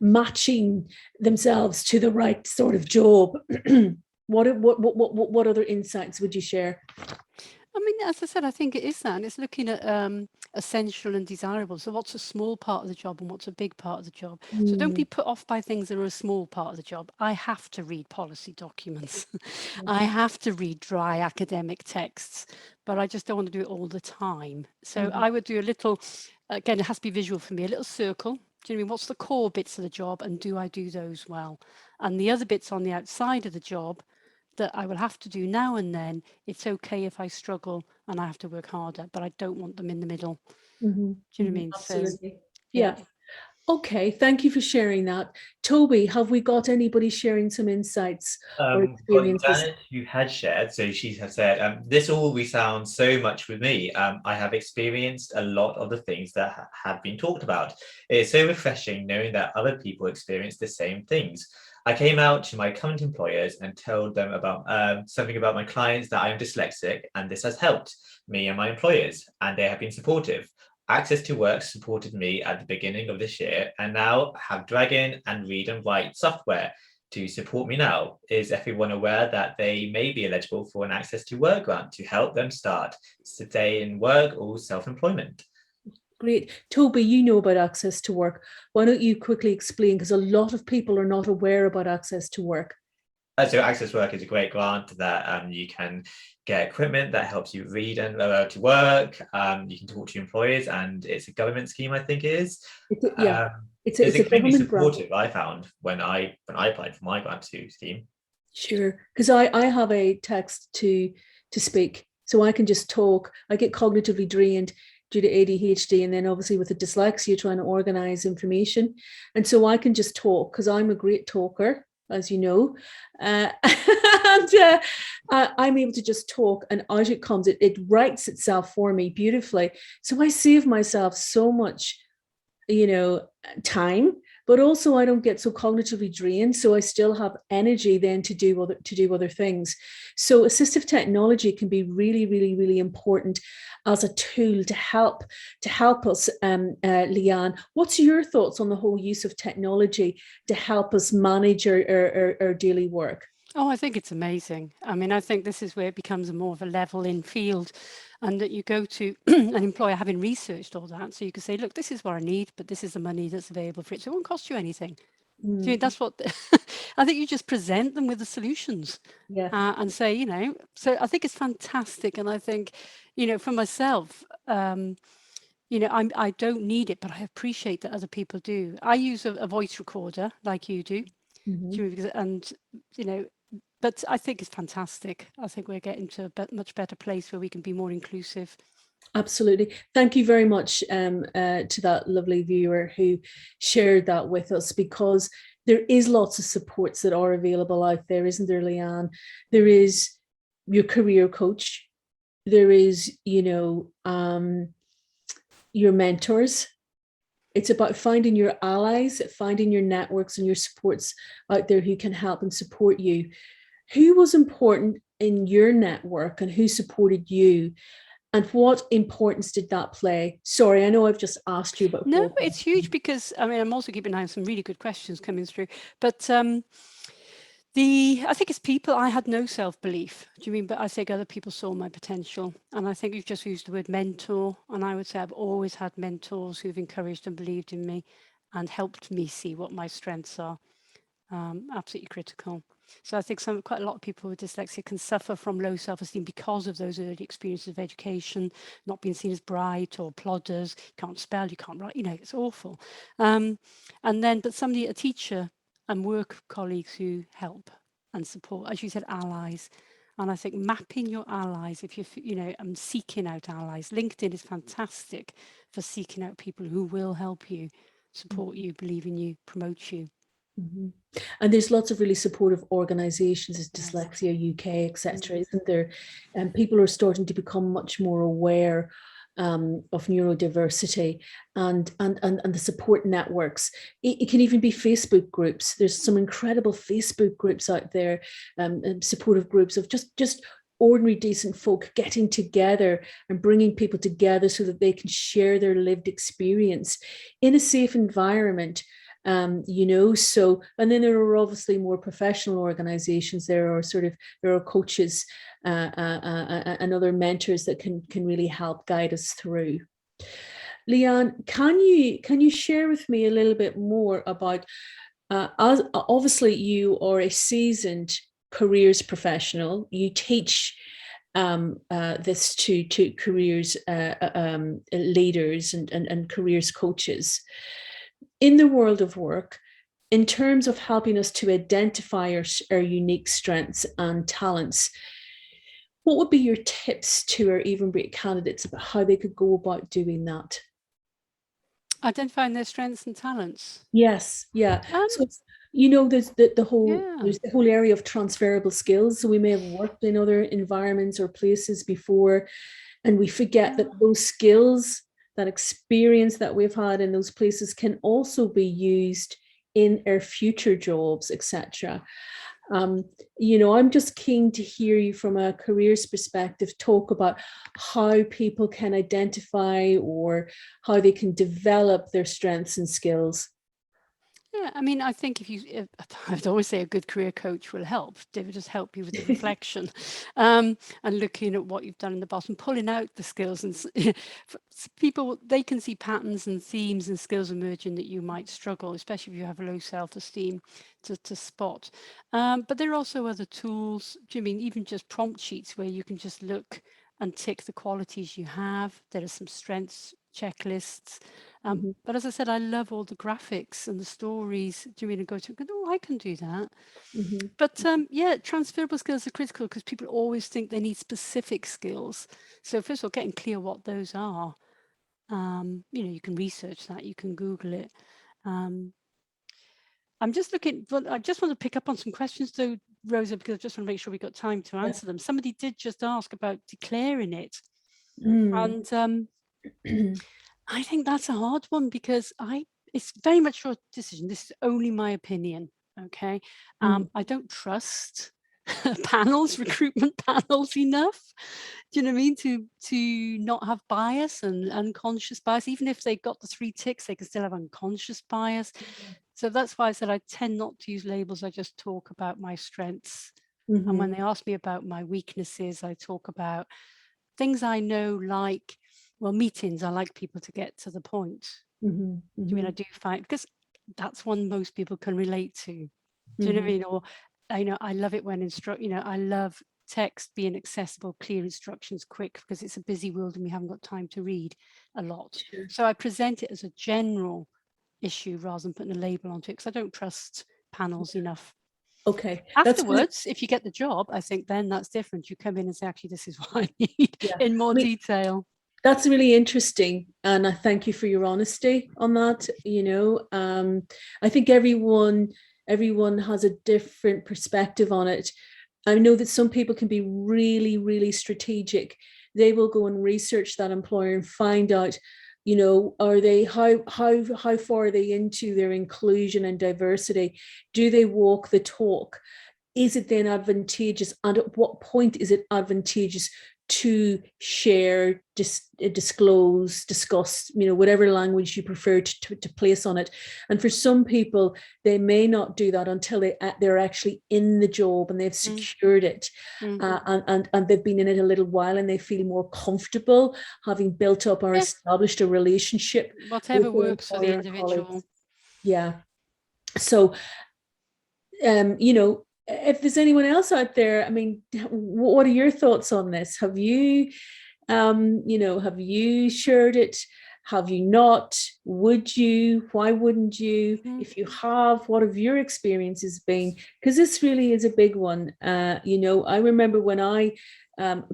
matching themselves to the right sort of job? What other insights would you share? I mean, as I said, I think it is that, and it's looking at essential and desirable. So what's a small part of the job and what's a big part of the job? So don't be put off by things that are a small part of the job. I have to read policy documents. I have to read dry academic texts, but I just don't want to do it all the time. So I would do a little, again, it has to be visual for me, a little circle Do you know what I mean? What's the core bits of the job, and do I do those well? And the other bits on the outside of the job that I will have to do now and then, it's okay if I struggle and I have to work harder, but I don't want them in the middle. Mm-hmm. Do you know what I mean? Absolutely. So, yeah. Okay, thank you for sharing that. Toby, have we got anybody sharing some insights or Got experiences? Janet, who had shared, so she has said, this all resounds so much with me. I have experienced a lot of the things that have been talked about. It's so refreshing knowing that other people experience the same things. I came out to my current employers and told them about something about my clients, that I am dyslexic, and this has helped me and my employers, and they have been supportive. Access to Work supported me at the beginning of this year, and now have Dragon and Read and Write software to support me now. Is everyone aware that they may be eligible for an Access to Work grant to help them start, stay in work or self-employment? Great. Toby, you know about Access to Work. Why don't you quickly explain, because a lot of people are not aware about Access to Work. So Access Work is a great grant that you can get equipment that helps you read and to work. You can talk to your employers, and it's a government scheme, I think it is. It's a extremely supportive, I found, when I applied for my grant scheme. Sure, because I have a text to speak, so I can just talk. I get cognitively drained due to ADHD, and then obviously with the dyslexia, trying to organize information, and so I can just talk because I'm a great talker, as you know, and I'm able to just talk, and out it comes. It writes itself for me beautifully, so I save myself so much, time, but also I don't get so cognitively drained, so I still have energy then to do other things. So assistive technology can be really, really, really important as a tool to help us. Liane, what's your thoughts on the whole use of technology to help us manage our daily work? Oh, I think it's amazing. I mean, I think this is where it becomes more of a level in field, and that you go to an employer having researched all that. So you can say, look, this is what I need, but this is the money that's available for it. So it won't cost you anything. So that's what I think. You just present them with the solutions, and say, so I think it's fantastic. And I think, for myself, I don't need it, but I appreciate that other people do. I use a voice recorder like you do. And, but I think it's fantastic. I think we're getting to a much better place where we can be more inclusive. Absolutely. Thank you very much to that lovely viewer who shared that with us, because there is lots of supports that are available out there, isn't there, Liane? There is your career coach. There is, your mentors. It's about finding your allies, finding your networks and your supports out there who can help and support you. Who was important in your network and who supported you? And what importance did that play? Sorry, I know I've just asked you, but no, it's huge, because I'm also keeping an eye on some really good questions coming through. But I think it's people. I had no self-belief. Do you mean? But I think other people saw my potential, and I think you've just used the word mentor. And I would say I've always had mentors who've encouraged and believed in me, and helped me see what my strengths are. Absolutely critical. So I think quite a lot of people with dyslexia can suffer from low self-esteem because of those early experiences of education, not being seen as bright or plodders. You can't spell, you can't write, it's awful. But a teacher and work colleagues who help and support, as you said, allies. And I think mapping your allies, if you're, and seeking out allies. LinkedIn is fantastic for seeking out people who will help you, support you, believe in you, promote you. And there's lots of really supportive organizations, as Dyslexia UK, etc., isn't there? And people are starting to become much more aware of neurodiversity and the support networks. It can even be Facebook groups. There's some incredible Facebook groups out there, supportive groups of just ordinary decent folk getting together and bringing people together so that they can share their lived experience in a safe environment. So, and then there are obviously more professional organizations. There are coaches and other mentors that can really help guide us through. Liane, can you share with me a little bit more about, obviously you are a seasoned careers professional. You teach this to careers leaders and careers coaches. in the world of work, in terms of helping us to identify our unique strengths and talents, what would be your tips to our Even Break candidates about how they could go about doing that? Identifying their strengths and talents. Yes, yeah. So there's the whole Yeah. there's the whole area of transferable skills. So we may have worked in other environments or places before, and we forget that those skills, that experience that we've had in those places can also be used in our future jobs, etc. I'm just keen to hear you from a careers perspective talk about how people can identify or how they can develop their strengths and skills. Yeah, I mean, I think I'd always say a good career coach will help. They will just help you with the reflection and looking at what you've done in the past and pulling out the skills. And people, they can see patterns and themes and skills emerging that you might struggle, especially if you have low self-esteem, to spot. But there are also other tools. Do you mean even just prompt sheets where you can just look and tick the qualities you have? There are some strengths checklists. But as I said, I love all the graphics and the stories. Do you mean to go to, oh, I can do that. But yeah, transferable skills are critical because people always think they need specific skills. So first of all, getting clear what those are. You can research that, you can Google it. I'm just looking, but I just want to pick up on some questions though, Rosa, because I just want to make sure we got time to answer them. Somebody did just ask about declaring it. And I think that's a hard one because it's very much your decision. This is only my opinion. Okay. I don't trust panels, recruitment panels enough. Do you know what I mean? To not have bias and unconscious bias. Even if they got the 3 ticks, they can still have unconscious bias. So that's why I said I tend not to use labels. I just talk about my strengths. And when they ask me about my weaknesses, I talk about things I know, like, well, meetings, I like people to get to the point. I mean, I do find, because that's one most people can relate to. Do you know what I mean? Or, I love it when I love text being accessible, clear instructions, quick, because it's a busy world and we haven't got time to read a lot. Sure. So I present it as a general issue rather than putting a label onto it, because I don't trust panels enough. Okay. Afterwards, if you get the job, I think then that's different. You come in and say, actually, this is what I need in more detail. That's really interesting. And I thank you for your honesty on that. I think everyone has a different perspective on it. I know that some people can be really, really strategic. They will go and research that employer and find out, are they, how far are they into their inclusion and diversity? Do they walk the talk? Is it then advantageous? And at what point is it advantageous to share, disclose, discuss, whatever language you prefer to place on it? And for some people, they may not do that until they're actually in the job and they've secured it, and they've been in it a little while and they feel more comfortable having built up or established a relationship. Whatever works for the individual. Colleagues. Yeah. So, if there's anyone else out there, I mean, what are your thoughts on this? Have you, have you shared it? Have you not? Would you? Why wouldn't you? If you have, what have your experiences been? Because this really is a big one. I remember when I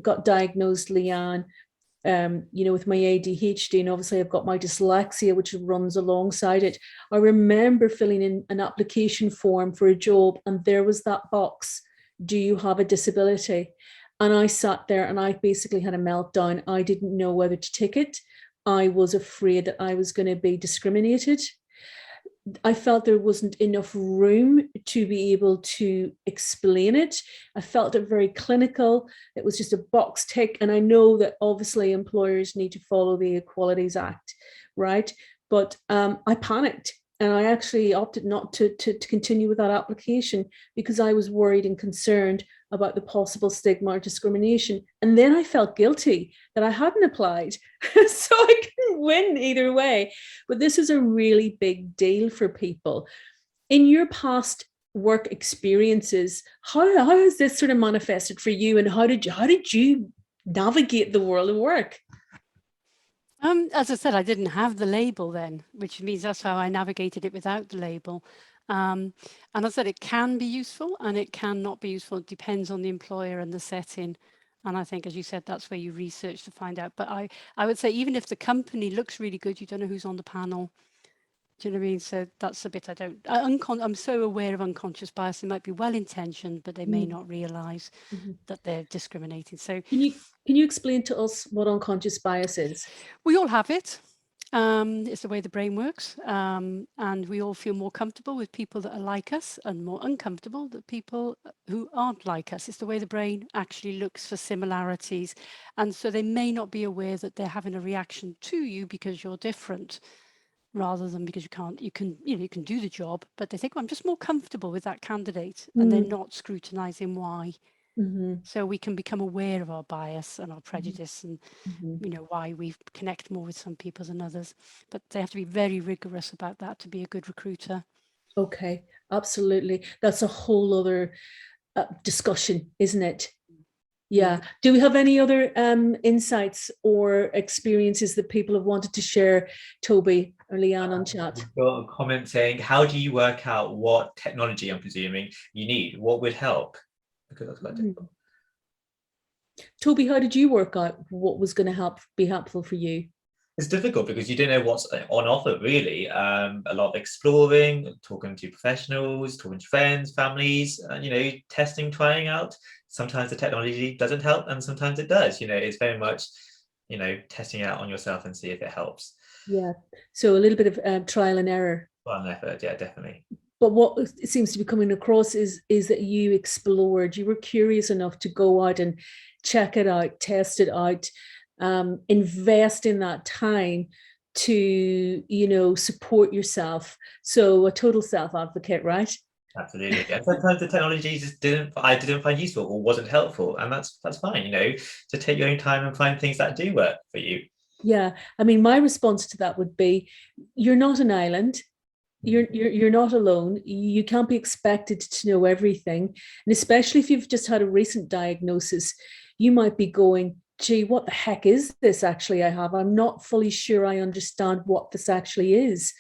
got diagnosed, Liane, with my ADHD, and obviously I've got my dyslexia, which runs alongside it. I remember filling in an application form for a job, and there was that box, do you have a disability? And I sat there and I basically had a meltdown. I didn't know whether to tick it. I was afraid that I was going to be discriminated. I felt there wasn't enough room to be able to explain it. I felt it very clinical. It was just a box tick. And I know that obviously employers need to follow the Equalities Act, right? But I panicked and I actually opted not to continue with that application because I was worried and concerned about the possible stigma or discrimination. And then I felt guilty that I hadn't applied. So I couldn't win either way. But this is a really big deal for people. In your past work experiences, how has this sort of manifested for you, and how did you navigate the world of work? As I said, I didn't have the label then, which means that's how I navigated it without the label. And I said it can be useful and it can not be useful. It depends on the employer and the setting. And I think, as you said, that's where you research to find out. But I would say even if the company looks really good, you don't know who's on the panel. Do you know what I mean? So that's the bit I don't. I'm so aware of unconscious bias. They might be well intentioned, but they may not realise that they're discriminating. So Can you explain to us what unconscious bias is? we all have it. It's the way the brain works, and we all feel more comfortable with people that are like us and more uncomfortable with people who aren't like us. It's the way the brain actually looks for similarities, and so they may not be aware that they're having a reaction to you because you're different, rather than because you can do the job, but they think, well, I'm just more comfortable with that candidate, and they're not scrutinizing why. So we can become aware of our bias and our prejudice and why we connect more with some people than others, but they have to be very rigorous about that to be a good recruiter. Okay, absolutely. That's a whole other discussion, isn't it? Yeah. Do we have any other insights or experiences that people have wanted to share, Toby or Liane, on chat? We've got a comment saying, how do you work out what technology, I'm presuming, you need? What would help? Because that's quite difficult. Toby, how did you work out what was going to be helpful for you? It's difficult because you don't know what's on offer, really. A lot of exploring, talking to professionals, talking to friends, families, testing, trying out. Sometimes the technology doesn't help and sometimes it does. It's very much, testing it out on yourself and see if it helps. Yeah. So a little bit of trial and error. Trial and effort, yeah, definitely. But what it seems to be coming across is that you explored, you were curious enough to go out and check it out, test it out, invest in that time to, support yourself. So a total self-advocate, right? Absolutely. And sometimes the technology I didn't find useful or wasn't helpful. And that's fine, to take your own time and find things that do work for you. Yeah. I mean, my response to that would be, you're not an island. You're not alone. You can't be expected to know everything. And especially if you've just had a recent diagnosis, you might be going, gee, what the heck is this actually I have? I'm not fully sure I understand what this actually is.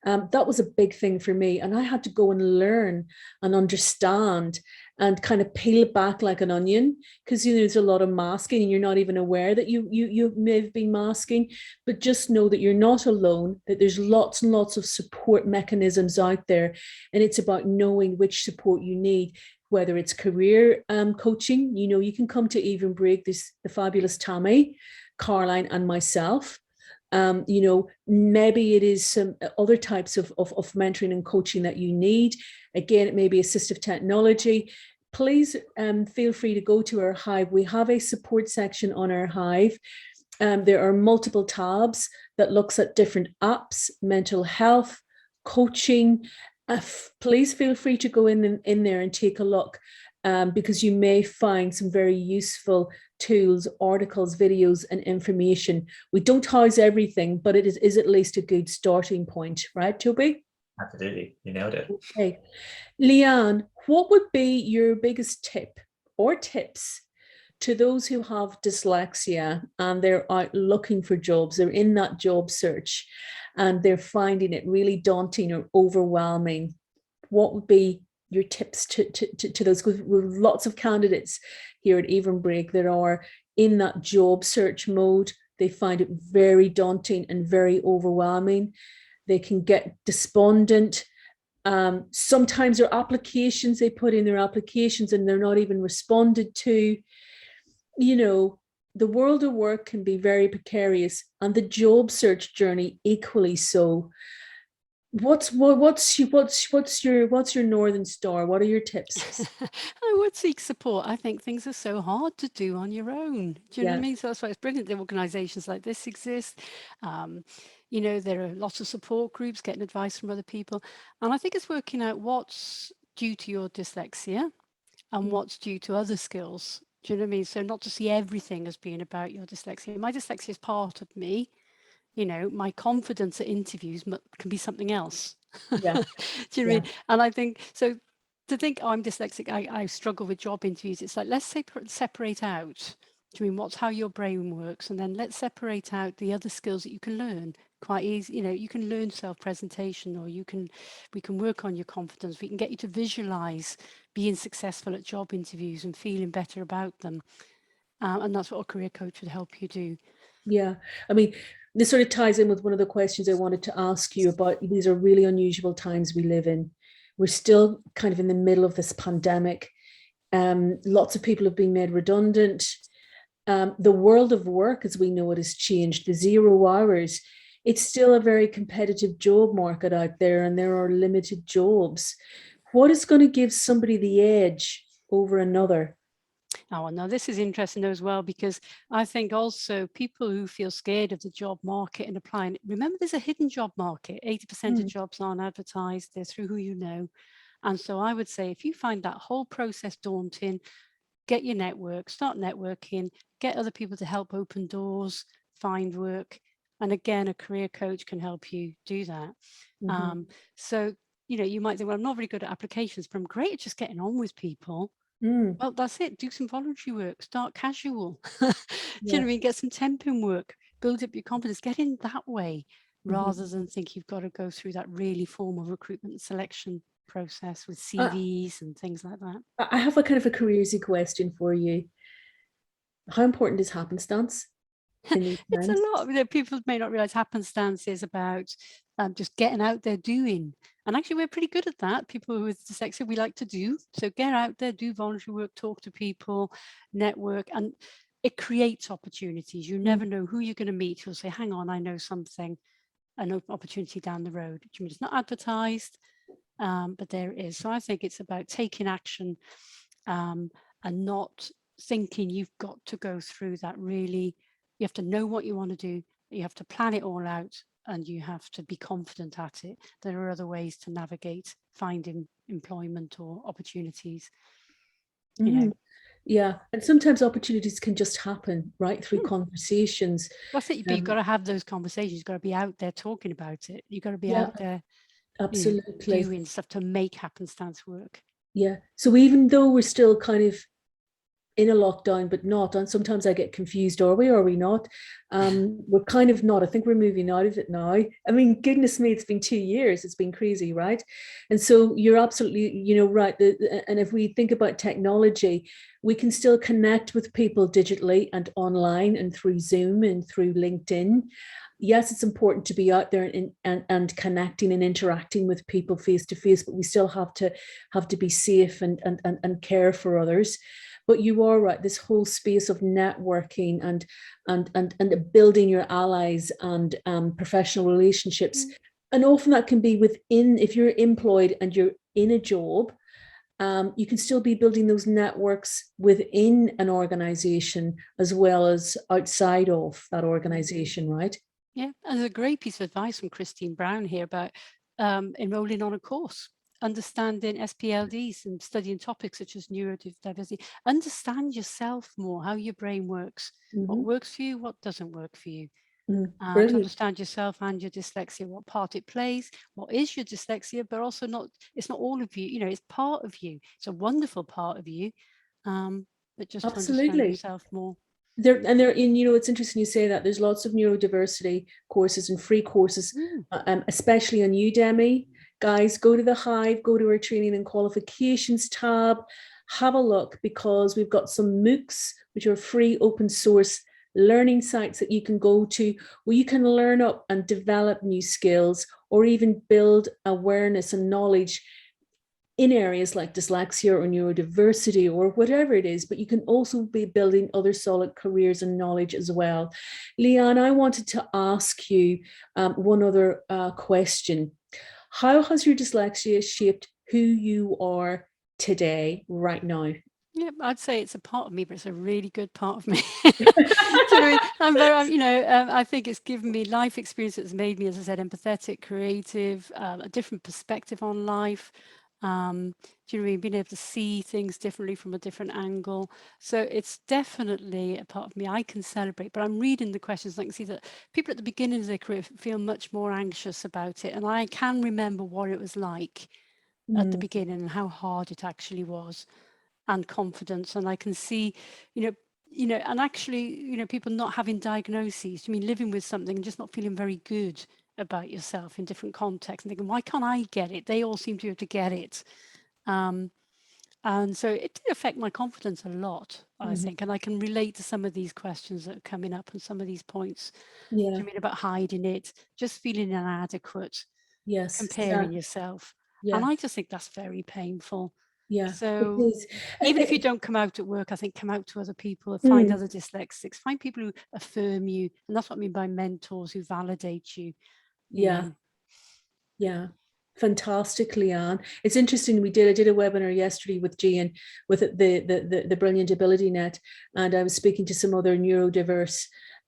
That was a big thing for me. And I had to go and learn and understand and kind of peel it back like an onion, because there's a lot of masking and you're not even aware that you may have been masking. But just know that you're not alone, that there's lots and lots of support mechanisms out there, and it's about knowing which support you need, whether it's career coaching. You can come to Even Break. There's the fabulous Tammy, Caroline, and myself. Maybe it is some other types of mentoring and coaching that you need. Again, it may be assistive technology. Please feel free to go to our Hive. We have a support section on our Hive. There are multiple tabs that looks at different apps, mental health, coaching. Please feel free to go in there and take a look, because you may find some very useful tools, articles, videos, and information. We don't house everything, but it is at least a good starting point, right, Toby? Absolutely, you nailed it. Okay, Liane, what would be your biggest tip or tips to those who have dyslexia and they're out looking for jobs? They're in that job search and they're finding it really daunting or overwhelming. What would be your tips to those? Because we have lots of candidates here at Even Break that are in that job search mode. They find it very daunting and very overwhelming. They can get despondent. Sometimes their applications, they put in their applications and they're not even responded to. The world of work can be very precarious, and the job search journey equally so. What's your Northern Star? What are your tips? I would seek support. I think things are so hard to do on your own. Do you know what I mean? So that's why it's brilliant that organisations like this exist. There are lots of support groups, getting advice from other people. And I think it's working out what's due to your dyslexia and what's due to other skills. Do you know what I mean? So not to see everything as being about your dyslexia. My dyslexia is part of me. My confidence at interviews can be something else. Yeah. Do you know what I mean? And I think, so to think, I'm dyslexic, I struggle with job interviews. It's like, let's separate out. Do you mean what's how your brain works? And then let's separate out the other skills that you can learn quite easy. You know, you can learn self-presentation, or we can work on your confidence. We can get you to visualize being successful at job interviews and feeling better about them. And that's what a career coach would help you do. Yeah, I mean, this sort of ties in with one of the questions I wanted to ask you about. These are really unusual times we live in. We're still kind of in the middle of this pandemic. Lots of people have been made redundant. The world of work, as we know it, has changed. The 0 hours, it's still a very competitive job market out there, and there are limited jobs. What is going to give somebody the edge over another? Oh, no, this is interesting as well, because I think also people who feel scared of the job market and applying, remember there's a hidden job market. 80% of jobs aren't advertised, they're through who you know. And so I would say if you find that whole process daunting, get your network, start networking, get other people to help open doors, find work. And again, a career coach can help you do that. So, you know, you might think, well, I'm not very good at applications, but I'm great at just getting on with people. Well, that's it. Do some voluntary work, start casual. Do you know what I mean? Get some temping work, build up your confidence, get in that way, rather than think you've got to go through that really formal recruitment and selection process with CVs and things like that. I have a kind of a careersy question for you. How important is happenstance? It's a lot. You know, people may not realize happenstance is about just getting out there doing. And actually, we're pretty good at that. People with dyslexia, we like to do. So get out there, do voluntary work, talk to people, network, and it creates opportunities. You never know who you're going to meet who'll say, hang on, I know something, an opportunity down the road. Do you mean it's not advertised, but there it is. So I think it's about taking action and not thinking you've got to go through that really. You have to know what you want to do, you have to plan it all out, and you have to be confident at it. There are other ways to navigate finding employment or opportunities. You know. Yeah, and sometimes opportunities can just happen right through conversations. That's it, but you've got to have those conversations. You've got to be out there talking about it. You've got to be out there, absolutely, doing stuff to make happenstance work. Yeah, so even though we're still kind of in a lockdown, but not, and sometimes I get confused, are we not? We're kind of not. I think we're moving out of it now. I mean, goodness me, it's been 2 years. It's been crazy, right? And so you're absolutely, right. And if we think about technology, we can still connect with people digitally and online and through Zoom and through LinkedIn. Yes, it's important to be out there and connecting and interacting with people face to face, but we still have to be safe and care for others. But you are right, this whole space of networking and building your allies and professional relationships. And often that can be within, if you're employed and you're in a job, you can still be building those networks within an organization as well as outside of that organization, right? Yeah, and there's a great piece of advice from Christine Brown here about enrolling on a course, understanding SPLDs and studying topics such as neurodiversity. Understand yourself more, how your brain works, what works for you, what doesn't work for you. To understand yourself and your dyslexia, what part it plays, what is your dyslexia, but also it's not all of you, it's part of you. It's a wonderful part of you, but just to understand yourself more. It's interesting you say that. There's lots of neurodiversity courses and free courses, especially on Udemy. Guys, go to the Hive, go to our training and qualifications tab, have a look, because we've got some MOOCs, which are free open source learning sites that you can go to, where you can learn up and develop new skills, or even build awareness and knowledge in areas like dyslexia or neurodiversity or whatever it is, but you can also be building other solid careers and knowledge as well. Liane, I wanted to ask you one other question. How has your dyslexia shaped who you are today, right now? Yeah, I'd say it's a part of me, but it's a really good part of me. I think it's given me life experience that's made me, as I said, empathetic, creative, a different perspective on life. Do you know what I mean? Being able to see things differently from a different angle. So it's definitely a part of me I can celebrate. But I'm reading the questions and I can see that people at the beginning of their career feel much more anxious about it. And I can remember what it was like at the beginning and how hard it actually was, and confidence. And I can see, and actually, people not having diagnoses, living with something and just not feeling very good about yourself in different contexts and thinking, why can't I get it? They all seem to be able to get it. And so it did affect my confidence a lot, I think. And I can relate to some of these questions that are coming up and some of these points. Yeah. About hiding it, just feeling inadequate, Yes. comparing yourself. Yeah. And I just think that's very painful. Yeah. So it is. even if you don't come out at work, I think come out to other people, find other dyslexics, find people who affirm you. And that's what I mean by mentors who validate you. Yeah. Yeah. Fantastic, Liane. It's interesting. I did a webinar yesterday with Gian with the Brilliant Ability Net, and I was speaking to some other neurodiverse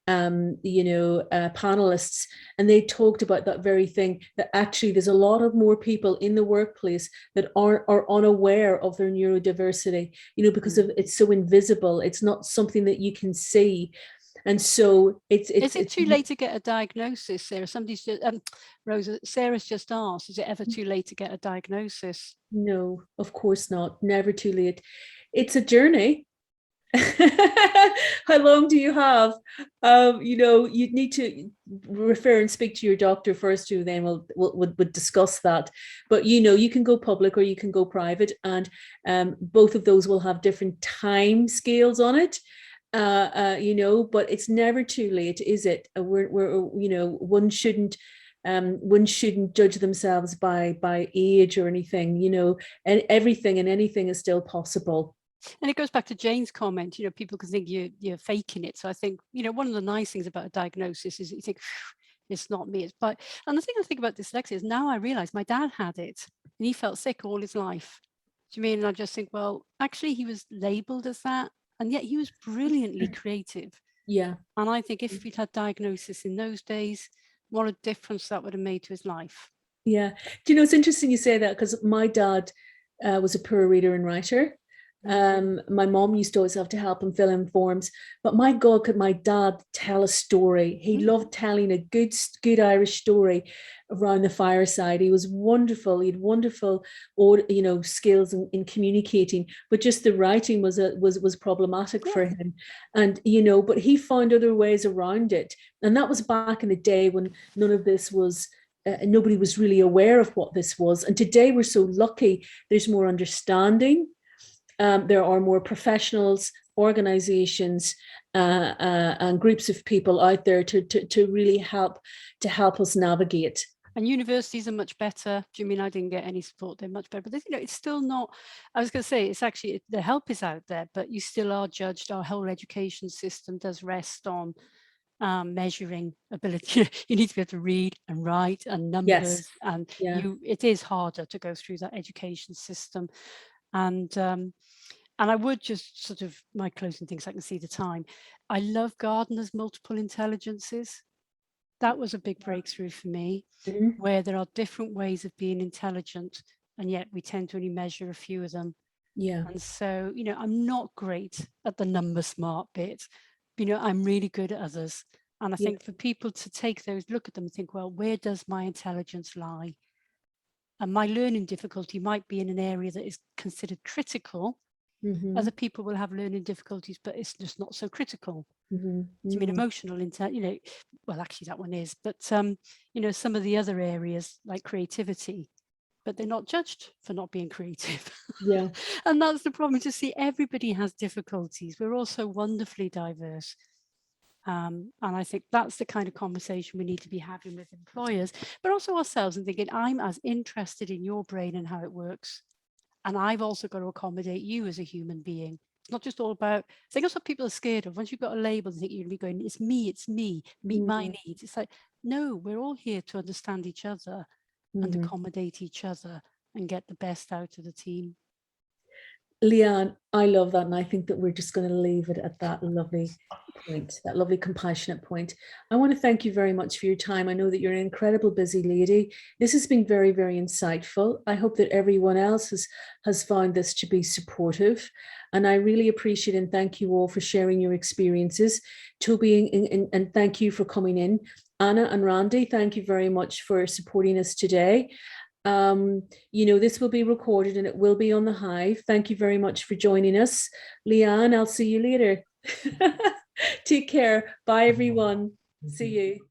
panelists, and they talked about that very thing, that actually there's a lot of more people in the workplace that are unaware of their neurodiversity, because of it's so invisible. It's not something that you can see. And so is it too late to get a diagnosis, Sarah? Somebody's just Rosa, Sarah's just asked, is it ever too late to get a diagnosis? No, of course not. Never too late. It's a journey. How long do you have? You'd need to refer and speak to your doctor first, who then we'll discuss that. But you can go public or you can go private, and both of those will have different time scales on it. But it's never too late, is it? One shouldn't judge themselves by age or anything, and everything and anything is still possible. And it goes back to Jane's comment, people can think you're faking it. So I think, one of the nice things about a diagnosis is you think, it's not me, and the thing I think about dyslexia is now I realize my dad had it and he felt sick all his life. Do you mean? And I just think, well, actually he was labeled as that, and yet he was brilliantly creative. Yeah. And I think if he'd had diagnosis in those days, what a difference that would have made to his life. Yeah. It's interesting you say that, because my dad was a poor reader and writer. My mom used to always have to help him fill in forms, but my God, could my dad tell a story? He loved telling a good Irish story around the fireside. He was wonderful. He had wonderful, skills in communicating, but just the writing was problematic for him. And but he found other ways around it, and that was back in the day when none of this was. Nobody was really aware of what this was, and today we're so lucky. There's more understanding. There are more professionals, organizations, and groups of people out there to really help us navigate. And universities are much better. Do you mean I didn't get any support? They're much better, but it's still not. I was going to say it's actually the help is out there, but you still are judged. Our whole education system does rest on measuring ability. You need to be able to read and write and numbers, and it is harder to go through that education system. And I would just sort of, my closing things, I can see the time. I love Gardner's multiple intelligences. That was a big breakthrough for me, where there are different ways of being intelligent, and yet we tend to only measure a few of them. Yeah. And so, I'm not great at the number smart bit. I'm really good at others. And I think for people to take those, look at them and think, well, where does my intelligence lie? And my learning difficulty might be in an area that is considered critical. Other people will have learning difficulties, but it's just not so critical. Do you mean emotional intelligence? Well, actually that one is, but some of the other areas like creativity, but they're not judged for not being creative. Yeah. And that's the problem, to see everybody has difficulties. We're all so wonderfully diverse. And I think that's the kind of conversation we need to be having with employers, but also ourselves, and thinking, I'm as interested in your brain and how it works. And I've also got to accommodate you as a human being. It's not just all about, I think that's what people are scared of. Once you've got a label, they think you're going to be going, it's me, meet my needs. It's like, no, we're all here to understand each other and accommodate each other and get the best out of the team. Liane, I love that. And I think that we're just going to leave it at that lovely point, that lovely compassionate point. I want to thank you very much for your time. I know that you're an incredible busy lady. This has been very, very insightful. I hope that everyone else has found this to be supportive. And I really appreciate and thank you all for sharing your experiences. Toby, and thank you for coming in. Anna and Randy, thank you very much for supporting us today. This will be recorded and it will be on the Hive. Thank you very much for joining us. Liane, I'll see you later. Take care. Bye, everyone. See you.